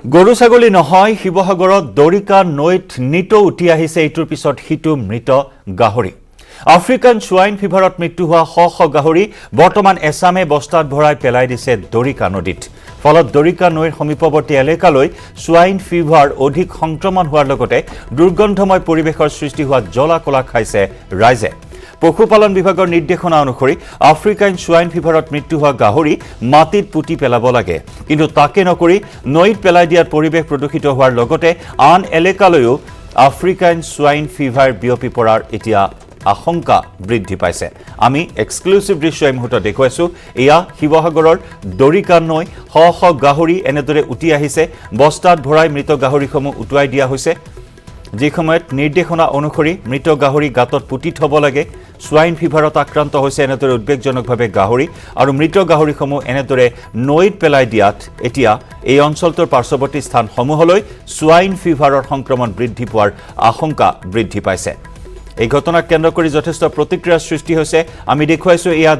গৰু ছাগলী নহয় শিৱসাগৰত দৰিকা নৈত নিটো উঠি আহিছে এইটোৰ পিছত হিটো মৃত গাহৰি আফ্ৰিকান সোৱাইন ফিভাৰত মৃত্যু হোৱা শ গাহৰি বৰ্তমান এছামে বস্তাত ভৰাই পেলাই দিছে দৰিকা নদীত ফলত দৰিকা নৈৰ সমীপৱৰ্তী এলেকালৈ সোৱাইন ফিভাৰ অধিক সংক্ৰমণ হোৱাৰ লগতে দুৰ্গন্ধময় পৰিৱেশৰ সৃষ্টি হোৱা জ্বলা-কলা খাইছে ৰাইজে পশুপালন বিভাগৰ নিৰ্দেশনা অনুসৰি আফ্ৰিকান সোৱাইন ফিভাৰত মৃত্যু হোৱা গাহৰি মাটিত পুতি পেলাব লাগে কিন্তু তাকে নকৰি নৈত পেলাই দিয়াত পৰিৱেশ প্ৰদূষিত হোৱাৰ লগতে আন এলেকালৈও আফ্ৰিকান সোৱাইন ফিভাৰ বিয়পি পৰাৰ এতিয়া আশংকা বৃদ্ধি পাইছে আমি এক্সক্লুসিভ দৃশ্য এই মুহূৰ্তত দেখুৱাইছো এয়া শিৱসাগৰৰ দৰিকা নৈ শ গাহৰি এনেদৰে উঠি আহিছে বস্তাত ভৰাই মৃত গাহৰিসমূহ উটুৱাই দিয়া হৈছে যে সময়ত নিৰ্দেশনা অনুসৰি মৃত গাহৰি গাতত পুতি থব লাগে সোৱাইন ফিভাৰত আক্ৰান্ত হৈছে এনেদৰে উদ্বেগজনকভাৱে গাহৰি আৰু মৃত গাহৰিসমূহ এনেদৰে নৈত পেলাই দিয়াত এতিয়া এই অঞ্চলটোৰ পাৰ্শ্বৱৰ্তী স্থানসমূহলৈ সোৱাইন ফিভাৰৰ সংক্ৰমণ বৃদ্ধি পোৱাৰ আশংকা বৃদ্ধি পাইছে এই ঘটনাক কেন্দ্ৰ কৰি যথেষ্ট প্ৰতিক্ৰিয়াৰ সৃষ্টি হৈছে আমি দেখুৱাইছো এয়া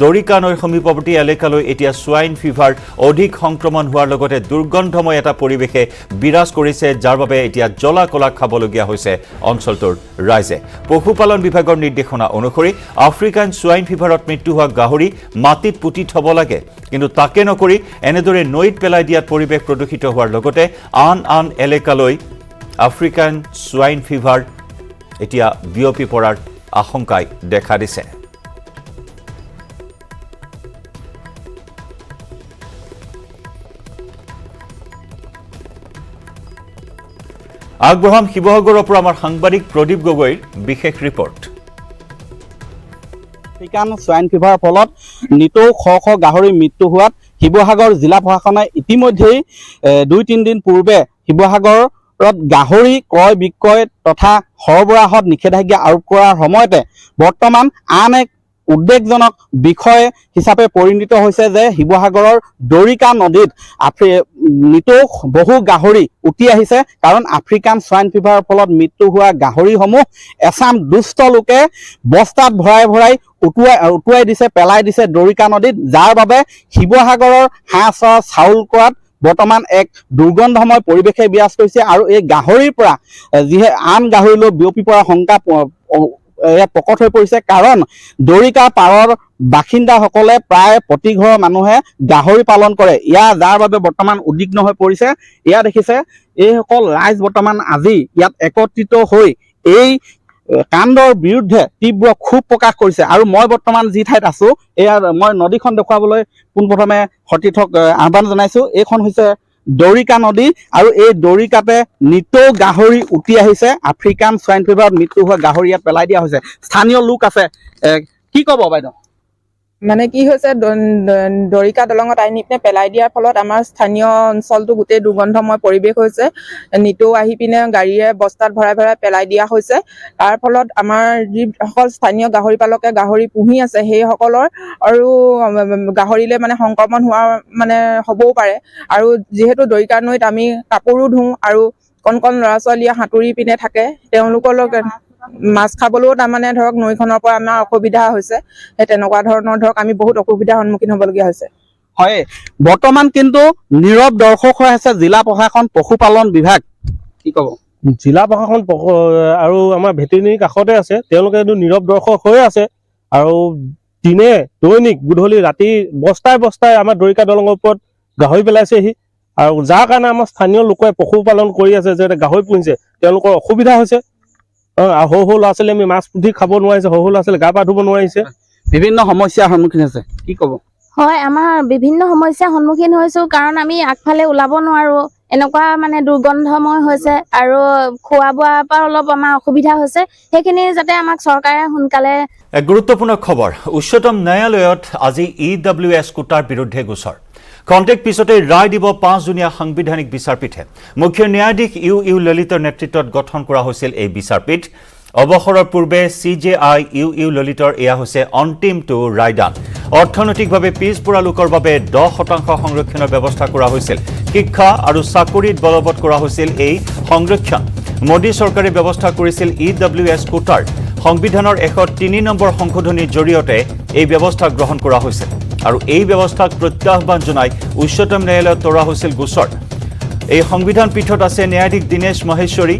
দৰিকা নৈৰ সমীপৱৰ্তী এলেকালৈ এতিয়া সোৱাইন ফিভাৰ অধিক সংক্ৰমণ হোৱাৰ লগতে দুৰ্গন্ধময় এটা পৰিৱেশে বিৰাজ কৰিছে যাৰ বাবে এতিয়া জ্বলা-কলা খাবলগীয়া হৈছে অঞ্চলটোৰ ৰাইজে পশুপালন বিভাগৰ নিৰ্দেশনা অনুসৰি আফ্ৰিকান সোৱাইন ফিভাৰত মৃত্যু হোৱা গাহৰি মাটিত পুতি থব লাগে কিন্তু তাকে নকৰি এনেদৰে নৈত পেলাই দিয়াত পৰিৱেশ প্ৰদূষিত হোৱাৰ লগতে আন এলেকালৈ আফ্ৰিকান সোৱাইন ফিভাৰ এতিয়া বিয়পি পৰাৰ আশংকাই দেখা দিছে আগবঢ়াম শিৱসাগৰৰ পৰা আমাৰ সাংবাদিক প্ৰদীপ গগৈৰ বিশেষ ৰিপৰ্ট আফ্ৰিকান সোৱাইন ফিভাৰৰ ফলত নিতৌ শ গাহৰিৰ মৃত্যু হোৱাত শিৱসাগৰ জিলা প্ৰশাসনে ইতিমধ্যেই 2-3 দিন পূৰ্বে শিৱসাগৰ গাহৰি ক্ৰয় বিক্ৰয় তথা সৰবৰাহত নিষেধাজ্ঞা আৰোপ কৰাৰ সময়তে বৰ্তমান আন এক উদ্বেগজনক বিষয় হিচাপে পৰিণত হৈছে যে শিৱসাগৰৰ দৰিকা নদীত নিতৌ বহু গাহৰি উঠি আহিছে কাৰণ আফ্ৰিকান সোৱাইন ফিভাৰৰ ফলত মৃত্যু হোৱা গাহৰিসমূহ এছাম দুষ্ট লোকে বস্তাত ভৰাই উটুৱাই দিছে পেলাই দিছে দৰিকা নদীত যাৰ বাবে শিৱসাগৰৰ হাঁহ চাউল কৰাত বৰ্তমান এক দুৰ্গন্ধময় পৰিৱেশে বিৰাজ কৰিছে আৰু এই গাহৰিৰ পৰা যিহে আন গাহৰিলৈ বিয়পি পৰা শংকা প্ৰকট হৈ পৰিছে কাৰণ দৰিকা পাৰৰ বাসিন্দাসকলে প্ৰায় প্ৰতি ঘৰৰ মানুহে গাহৰি পালন কৰে যাৰ বাবে বৰ্তমান উদ্বিগ্ন হৈ পৰিছে দেখিছে এইসকল ৰাইজ বৰ্তমান আজি ইয়াত একত্ৰিত হৈ এই কাণ্ডৰ বিৰুদ্ধে তীব্ৰ ক্ষোভ প্ৰকাশ কৰিছে আৰু মই বৰ্তমান যি ঠাইত আছো মই নদীখন দেখুৱাবলৈ পোনপ্ৰথমে সতীৰ্থক আহ্বান জনাইছো এইখন হৈছে দৰিকা নদী আৰু এই দৰিকাতে নিতৌ গাহৰি উঠি আহিছে আফ্ৰিকান সোৱাইন ফিভাৰত মৃত্যু হোৱা গাহৰি ইয়াত পেলাই দিয়া হৈছে স্থানীয় লোক আছে কি ক'ব বাইদেউ মানে কি হৈছে দৰিকা দলঙত আনি পিনে পেলাই দিয়াৰ ফলত আমাৰ স্থানীয় অঞ্চলটো গোটেই দুৰ্গন্ধময় পৰিৱেশ হৈছে নিতৌ আহি পিনে গাড়ীয়ে বস্তাত ভৰাই পেলাই দিয়া হৈছে তাৰ ফলত আমাৰ যিসকল স্থানীয় গাহৰি পালকে গাহৰি পুহি আছে সেইসকলৰ আৰু গাহৰিলে মানে সংক্ৰমণ হোৱা মানে হ'বও পাৰে আৰু যিহেতু দৰিকা নৈত আমি কাপোৰো ধুওঁ আৰু কণ ল'ৰা ছোৱালীয়ে সাঁতুৰি পিনে থাকে তেওঁলোকৰ মাছ খাবলৈও তাৰমানে ধৰক নৈখনৰ পৰা আমাৰ অসুবিধা হৈছে সেই তেনেকুৱা ধৰণৰ ধৰক আমি বহুত অসুবিধাৰ সন্মুখীন হ'বলগীয়া হৈছে হয় বৰ্তমান কিন্তু নীৰৱ দৰ্শক হৈ আছে জিলা প্ৰশাসন পশুপালন বিভাগ কি ক'ব জিলা প্ৰশাসন আৰু আমাৰ ভেটেৰিনেৰী কাষতে আছে তেওঁলোকে নীৰৱ দৰ্শক হৈ আছে আৰু দিনে দৈনিক গধূলি ৰাতি বস্তাই আমাৰ দৰিকা দলঙৰ ওপৰত গাহৰি পেলাইছেহি আৰু যাৰ কাৰণে আমাৰ স্থানীয় লোকে পশুপালন কৰি আছে যে গাহৰি পুহিছে তেওঁলোকৰ অসুবিধা হৈছে সৰু ল'ৰা ছোৱালী আমি মাছ পুঠি খাব নোৱাৰিছে সৰু ল'ৰা ছোৱালী গা পা ধুব নোৱাৰিছে বিভিন্ন সমস্যাৰ সন্মুখীন হৈছে কি ক'ব হয় আমাৰ বিভিন্ন সমস্যাৰ সন্মুখীন হৈছো কাৰণ আমি আগফালে ওলাব নোৱাৰো এনেকুৱা মানে দুৰ্গন্ধময় হৈছে আৰু খোৱা বোৱাৰ পৰা অলপ আমাৰ অসুবিধা হৈছে সেইখিনি যাতে আমাক চৰকাৰে সোনকালে এক গুৰুত্বপূৰ্ণ খবৰ উচ্চতম ন্যায়ালয়ত আজি EWS কোটাৰ বিৰুদ্ধে গোচৰ কণ্টেক্ট পিছতে ৰায় দিব 5জনীয়া সাংবিধানিক বিচাৰপীঠে মুখ্য ন্যায়াধীশ ইউ ললিতৰ নেতৃত্বত গঠন কৰা হৈছিল এই বিচাৰপীঠ অৱসৰৰ পূৰ্বে CJI ইউ ললিতৰ এয়া হৈছে অন্তিমটো ৰায়দান অৰ্থনৈতিকভাৱে পিছপৰা লোকৰ বাবে 10% সংৰক্ষণৰ ব্যৱস্থা কৰা হৈছিল শিক্ষা আৰু চাকৰিত বলবৎ কৰা হৈছিল এই সংৰক্ষণ মোদী চৰকাৰে ব্যৱস্থা কৰিছিল EWS কোটাৰ সংবিধানৰ 103 নম্বৰ সংশোধনীৰ জৰিয়তে এই ব্যৱস্থা গ্ৰহণ কৰা হৈছিল আৰু এই ব্যৱস্থাক প্ৰত্যাহ্বান জনাই উচ্চতম ন্যায়ালয়ত তৰা হৈছিল গোচৰ এই সংবিধান পীঠত আছে ন্যায়াধীশ দীনেশ মহেশ্বৰী,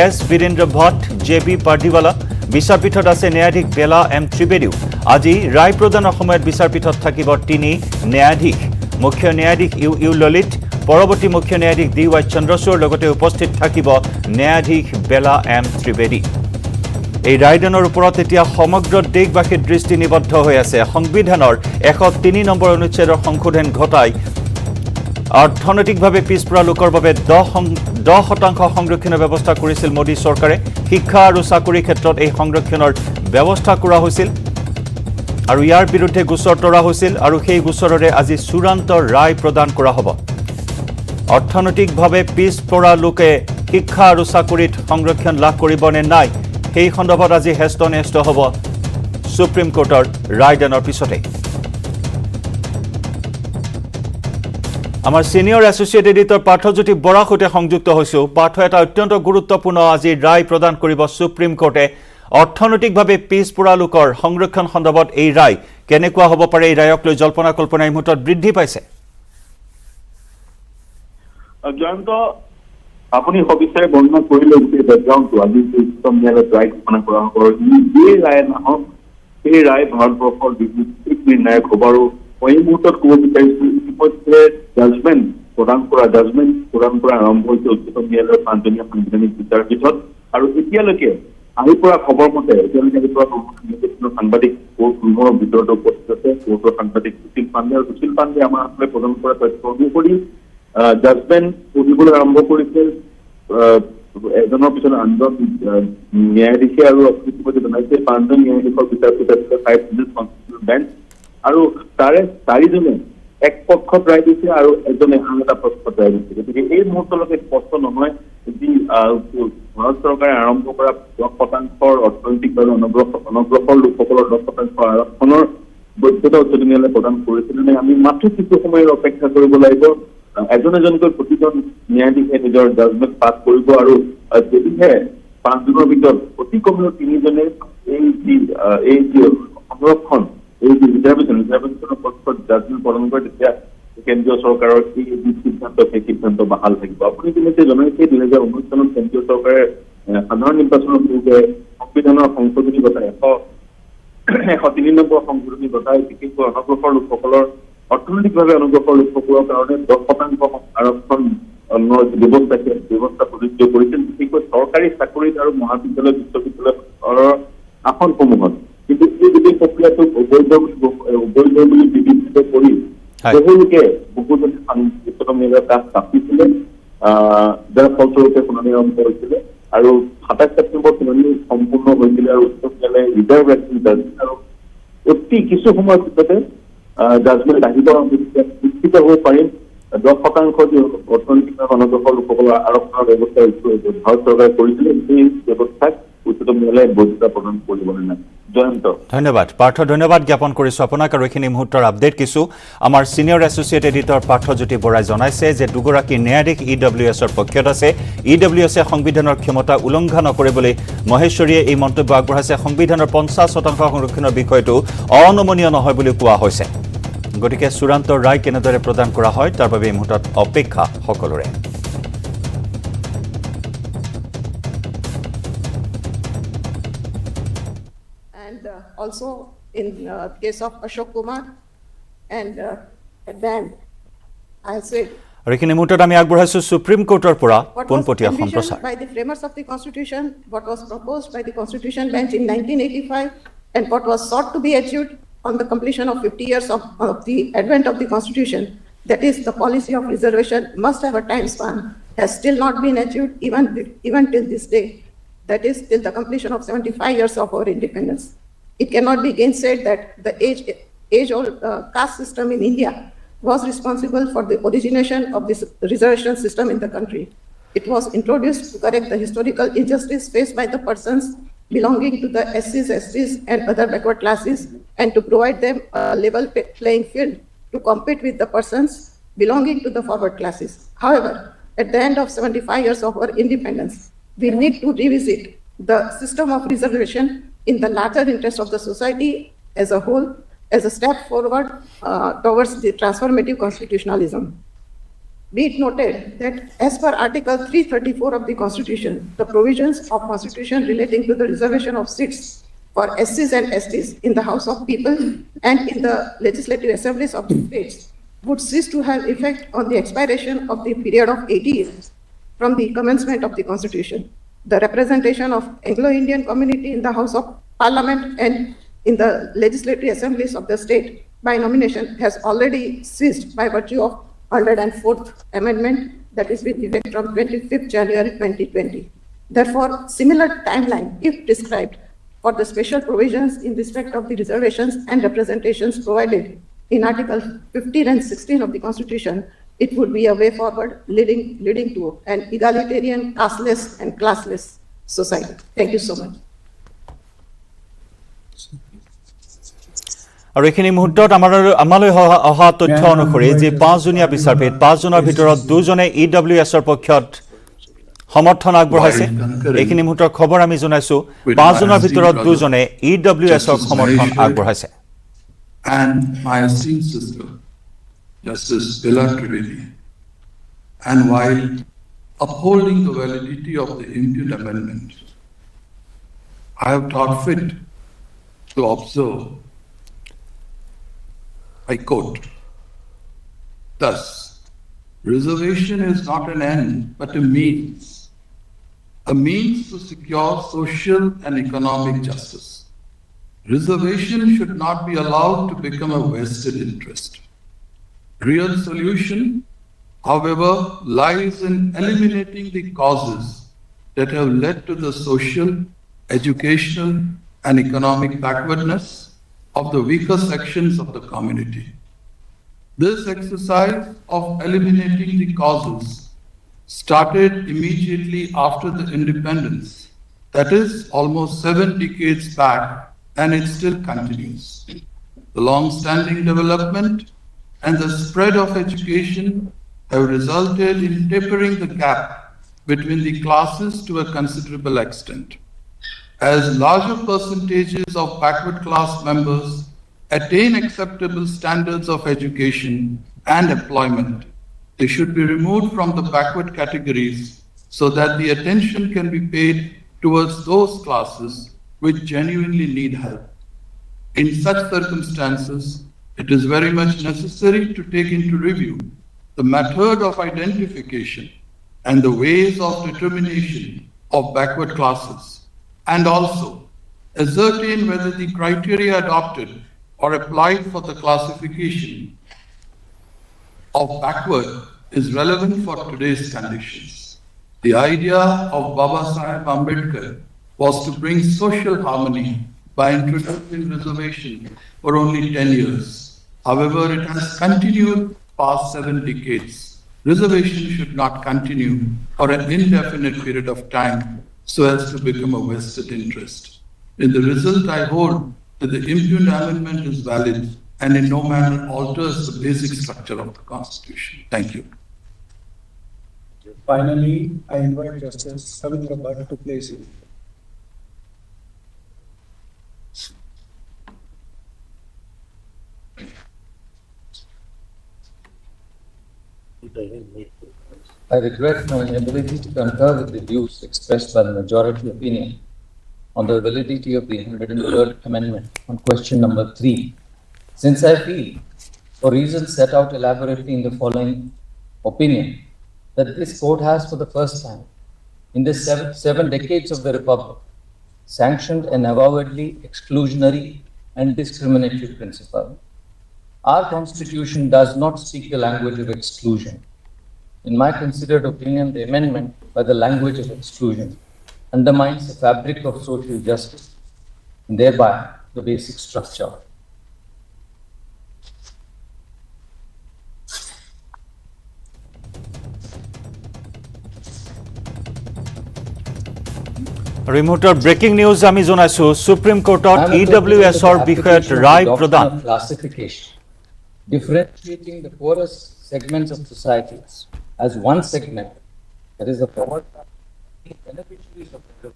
এছ বীৰেন্দ্ৰ ভট্ট, জে.বি. পাৰ্দিৱালা। বিচাৰপীঠত আছে ন্যায়াধীশ বেলা এম ত্ৰিবেদীও। আজি ৰায় প্ৰদানৰ সময়ত বিচাৰপীঠত থাকিব 3 ন্যায়াধীশ। মুখ্য ন্যায়াধীশ ইউ ললিত, পৰৱৰ্তী মুখ্য ন্যায়াধীশ ডি.ৱাই. চন্দ্ৰচূড়ৰ লগতে উপস্থিত থাকিব ন্যায়াধীশ বেলা এম ত্ৰিবেদী। এই ৰায়দানৰ ওপৰত এতিয়া সমগ্ৰ দেশবাসীৰ দৃষ্টি নিবদ্ধ হৈ আছে। সংবিধানৰ 103 নম্বৰ অনুচ্ছেদৰ সংশোধন ঘটাই অৰ্থনৈতিকভাৱে পিছপৰা লোকৰ বাবে 10% সংৰক্ষণৰ ব্যৱস্থা কৰিছিল মোদী চৰকাৰে। শিক্ষা আৰু চাকৰিৰ ক্ষেত্ৰত এই সংৰক্ষণৰ ব্যৱস্থা কৰা হৈছিল আৰু ইয়াৰ বিৰুদ্ধে গোচৰ তৰা হৈছিল আৰু সেই গোচৰৰে আজি চূড়ান্ত ৰায় প্ৰদান কৰা হ'ব। অৰ্থনৈতিকভাৱে পিছপৰা লোকে শিক্ষা আৰু চাকৰিত সংৰক্ষণ লাভ কৰিব নে নাই, সেই সন্দৰ্ভত আজি হেষ্ট হ'ব সুপ্ৰিম কোৰ্টৰ ৰায়দানৰ পিছতে। আমাৰ সিনিয়ৰ এছ'চিয়েট এডিটৰ পাৰ্থজ্যোতি বৰাৰ সৈতে সংযুক্ত হৈছোঁ। পাৰ্থ, এটা অত্যন্ত গুৰুত্বপূৰ্ণ আজি ৰায় প্ৰদান কৰিব সুপ্ৰিম কোৰ্টে। অৰ্থনৈতিকভাৱে পিছপৰা লোকৰ সংৰক্ষণ সন্দৰ্ভত এই ৰায় কেনেকুৱা হ'ব পাৰে? এই ৰায়ক লৈ জল্পনা কল্পনা এই মুহূৰ্তত বৃদ্ধি পাইছে। জয়ন্ত, আপুনি সবিস্তাৰে বৰ্ণনা কৰিলে গোটেই বেকগ্ৰাউণ্ডটো। আজি উচ্চতম ন্যায়ালয়ত ৰায় ঘোষণা কৰা হ'ব। এই ৰায় নাহক, সেই ৰায় ভাৰতবৰ্ষৰ বিশেষ নিৰ্ণায়ক হ'ব। আৰু মই এই মুহূৰ্তত ক'ব বিচাৰিছোঁ, ইতিমধ্যে জাজমেণ্ট প্ৰদান কৰা আৰম্ভ হৈছে উচ্চতম ন্যায়ালয়ৰ 5জনীয়া সাংবিধানিক বিচাৰপীঠত। আৰু এতিয়ালৈকে আহি পৰা খবৰ মতে সাংবাদিক কোৰ্ট ৰুমৰ ভিতৰত উপস্থিত আছে কোৰ্টৰ সাংবাদিক সুশীল পাণ্ডে। আৰু সুশীল পাণ্ডে আমাৰ হাতলৈ প্ৰদান কৰা তথ্য অনুসৰি জাজমেণ্ট পঢ়িবলৈ আৰম্ভ কৰিছে এজনৰ পিছত আনজন ন্যায়াধীশে। আৰু ইতিমধ্যে জনাইছে 5জন ন্যায়াধীশৰ বিচাৰপীঠ আছে 5 কনষ্টিটিউশ্যনেল বেঞ্চ। আৰু তাৰে 4জনে এক পক্ষত ৰায় দিছে আৰু এজনে আন এটা পক্ষত ৰায় দিছে। গতিকে এই মুহূৰ্তলৈকে স্পষ্ট নহয় যি ভাৰত চৰকাৰে আৰম্ভ কৰা 10% অৰ্থনৈতিকভাৱে অনগ্ৰসৰ লোকসকলৰ 10% আৰক্ষণৰ বৈধতা উচ্চতম ন্যায়ালয়ে প্ৰদান কৰিছিলে নে। আমি মাত্ৰ কিছু সময়ৰ অপেক্ষা কৰিব লাগিব। এজনকৈ প্ৰতিজন ন্যায়াধীশে নিজৰ জাজমেণ্ট পাছ কৰিব আৰু যদিহে 5জনৰ ভিতৰত অতি কমেও 3জনে এই যি সংৰক্ষণ, এই যি ৰিজাৰ্ভেশ্যনৰ পক্ষত জাজমেণ্ট প্ৰদান কৰে, তেতিয়া কেন্দ্ৰীয় চৰকাৰৰ এই যি সিদ্ধান্ত, সেই সিদ্ধান্ত বাহাল থাকিব। আপুনি ইতিমধ্যে জনাইছে 2019 চনত কেন্দ্ৰীয় চৰকাৰে সাধাৰণ নিৰ্বাচনৰ পূৰ্বে সংবিধানৰ সংশোধনী ঘটাই 103 নম্বৰ সংশোধনী ঘটাই বিশেষকৈ অনগ্ৰসৰ লোকসকলৰ অৰ্থনৈতিকভাৱে অনগ্ৰসৰ লোকসকলৰ কাৰণে 10% আৰক্ষণৰ ব্যৱস্থা প্ৰযোজ্য কৰিছিল, বিশেষকৈ চৰকাৰী চাকৰিত আৰু মহাবিদ্যালয় বিশ্ববিদ্যালয়ৰ আসনসমূহত। কিন্তু এই গোটেই প্ৰক্ৰিয়াটোক অবৈধ বুলি বিবেচিত কৰি বহুজনে উচ্চতম ন্যায়ালয়ৰ কাষ চাপিছিলে, যাৰ ফলস্বৰূপে শুনানি আৰম্ভ হৈছিলে। আৰু 27 ছেপ্টেম্বৰ শুনানি সম্পূৰ্ণ হৈছিলে আৰু উচ্চতম ন্যায়ালয়ে ৰিজাৰ্ভ ৰাখিছিল জাজমেণ্ট। আৰু অতি কিছু সময়ৰ পিছতে জাজমেণ্ট আহিব, নিশ্চিত হ'ব পাৰিম 10% যি অৰ্থনৈতিকভাৱে অনগ্ৰসৰ লোকসকলৰ আৰক্ষণৰ ব্যৱস্থা ভাৰত চৰকাৰে কৰিছিলে, সেই ব্যৱস্থাক উচ্চতম ন্যায়ালয়ে বৈধতা প্ৰদান কৰিব নে নাই। জয়ন্ত, ধন্যবাদ পাৰ্থ, ধন্যবাদ জ্ঞাপন কৰিছোঁ আপোনাক। আৰু এইখিনি মুহূৰ্তৰ আপডেট কিছু আমাৰ ছিনিয়ৰ এছ'চিয়েট এডিটৰ পাৰ্থজ্যোতি বৰাই জনাইছে যে দুগৰাকী ন্যায়াধীশ EWSৰ পক্ষত আছে। EWSে সংবিধানৰ ক্ষমতা উলংঘা নকৰে বুলি মহেশ্বৰীয়ে এই মন্তব্য আগবঢ়াইছে। সংবিধানৰ 50% সংৰক্ষণৰ বিষয়টো অনমনীয় নহয় বুলি কোৱা হৈছে। গতিকে চূড়ান্ত ৰায় কেনেদৰে প্ৰদান কৰা হয় তাৰ বাবে এই মুহূৰ্তত অপেক্ষা সকলোৰে। And also in case of Ashok Kumar and then I said আৰু এইখিনি মুহূৰ্তত আমি আগবঢ়াইছোঁ সুপ্ৰিম কোৰ্টৰ পৰা পোনপটীয়া সম্প্ৰচাৰ। by the framers of the constitution, what was proposed by the constitution bench in 1985 and what was sought to be achieved on the completion of 50 years of the advent of the constitution, that is the policy of reservation must have a time span, has still not been achieved even till this day, that is till the completion of 75 years of our independence. It cannot be gainsaid that the age-old caste system in India was responsible for the origination of this reservation system in the country. It was introduced to correct the historical injustice faced by the persons belonging to the SCs, STs and other backward classes, and to provide them a level playing field to compete with the persons belonging to the forward classes. However, at the end of 75 years of our independence, we need to revisit the system of reservation in the larger interest of the society as a whole, as a step forward towards the transformative constitutionalism. be it noted that as per Article 334 of the Constitution, the provisions of Constitution relating to the reservation of seats for SCs and STs in the House of People and in the legislative assemblies of the states would cease to have effect on the expiration of the period of 80 years from the commencement of the Constitution. The representation of Anglo-Indian community in the House of Parliament and in the legislative assemblies of the state by nomination has already ceased by virtue of 104th Amendment that is with effect from 25th January 2020. Therefore, similar timeline, if prescribed, for the special provisions in respect of the reservations and representations provided in Article 15 and 16 of the Constitution, it would be a way forward leading to an egalitarian, casteless and classless society. Thank you so much. আৰু এইখিনি মুহূৰ্তত আমালৈ অহা তথ্য অনুসৰি যে 5জনীয়া বিচাৰপীঠ 5জনৰ ভিতৰত 2জনে EWSৰ পক্ষত সমৰ্থন আগবঢ়াইছে এইখিনি মুহূৰ্তৰ খবৰ আমি জনাইছো 5জনৰ ভিতৰত 2জনে EWSৰ সমৰ্থন আগবঢ়াইছে and my esteemed sister Justice Bila Trivedi, and while upholding the validity of the impugned amendment, I have thought fit to observe, I quote, thus, reservation is not an end, but a means to secure social and economic justice. Reservation should not be allowed to become a vested interest. Real solution, however, lies in eliminating the causes that have led to the social, educational, and economic backwardness of the weaker sections of the community. This exercise of eliminating the causes started immediately after the independence, that is almost 7 decades back, and it still continues. The long-standing development and the spread of education have resulted in tapering the gap between the classes to a considerable extent. As larger percentages of backward class members attain acceptable standards of education and employment, they should be removed from the backward categories so that the attention can be paid towards those classes which genuinely need help. In such circumstances, it is very much necessary to take into review the method of identification and the ways of determination of backward classes, and also ascertain whether the criteria adopted or applied for the classification of backward is relevant for today's conditions. The idea of Baba Saheb Ambedkar was to bring social harmony by introducing reservation for only 10 years. However, it has continued past 7 decades. Reservation should not continue for an indefinite period of time so as to become a vested interest. In the result, I hold that the impugned amendment is valid and in no manner alters the basic structure of the Constitution. Thank you. Finally, I invite Justice Ravindra Bhatt to place it. I regret my inability to concur with the views expressed by the majority opinion on the validity of the 103rd Amendment on question number 3, since I feel, for reasons set out elaborately in the following opinion, that this court has for the first time in the 7 decades of the Republic sanctioned an avowedly exclusionary and discriminatory principle. Our Constitution does not speak the language of exclusion. In my considered opinion, the amendment by the language of exclusion undermines the fabric of social justice and thereby the basic structure. ৰিমোটৰ breaking news আমি জনাইছো supreme কোৰ্টত EWSৰ বিষয়ত ৰায় প্ৰদান classification differentiating the poorest segments of societies as one segment, that is the poor beneficiaries of the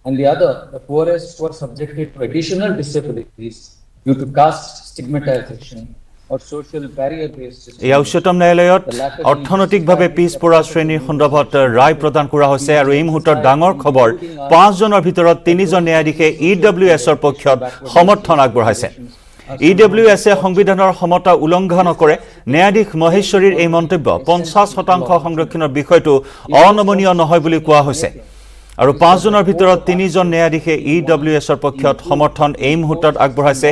and the other, the poorest who are subjected to additional disabilities due to caste stigmatization or social barrier-based system. এই উচ্চতম ন্যায়ালয়ত অৰ্থনৈতিকভাৱে পিছপৰা শ্ৰেণীৰ সন্দৰ্ভত ৰায় প্ৰদান কৰা হৈছে আৰু এই মুহূৰ্তত ডাঙৰ খবৰ 5 জনৰ ভিতৰত 3 জন ন্যায়াধীশে EWSৰ পক্ষত সমৰ্থন আগবঢ়াইছে। EWSে সংবিধানৰ সমতা উলংঘা নকৰে। ন্যায়াধীশ মহেশ্বৰীৰ এই মন্তব্য 50% সংৰক্ষণৰ বিষয়টো অনমনীয় নহয় বুলি কোৱা হৈছে। আৰু 5 জনৰ ভিতৰত 3 জন ন্যায়াধীশে EWSৰ পক্ষত সমৰ্থন এই মুহূৰ্তত আগবঢ়াইছে।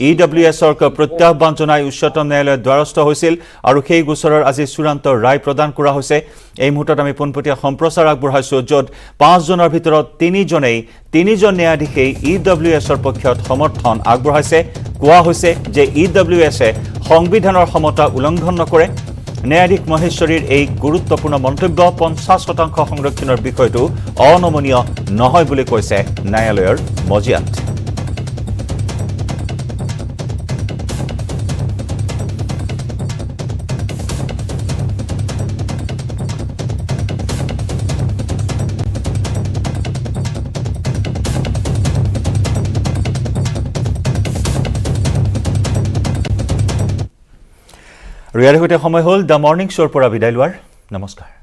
EWSৰ প্ৰত্যাহ্বান জনাই উচ্চতম ন্যায়ালয়ৰ দ্বাৰস্থ হৈছিল আৰু সেই গোচৰৰ আজি চূড়ান্ত ৰায় প্ৰদান কৰা হৈছে। এই মুহূৰ্তত আমি পোনপটীয়া সম্প্ৰচাৰ আগবঢ়াইছো য'ত 5 জনৰ ভিতৰত 3 জন ন্যায়াধীশে EWSৰ পক্ষত সমৰ্থন আগবঢ়াইছে। কোৱা হৈছে যে EWSে সংবিধানৰ সমতা উলংঘন নকৰে। ন্যায়াধীশ মহেশ্বৰীৰ এই গুৰুত্বপূৰ্ণ মন্তব্য 50% সংৰক্ষণৰ বিষয়টো অনমনীয় নহয় বুলি কৈছে ন্যায়ালয়ৰ মজিয়াত। আৰু ইয়াৰ সৈতে সময় হ'ল দ্য মৰ্ণিং শ্ব'ৰ পৰা বিদায় লোৱাৰ। নমস্কাৰ।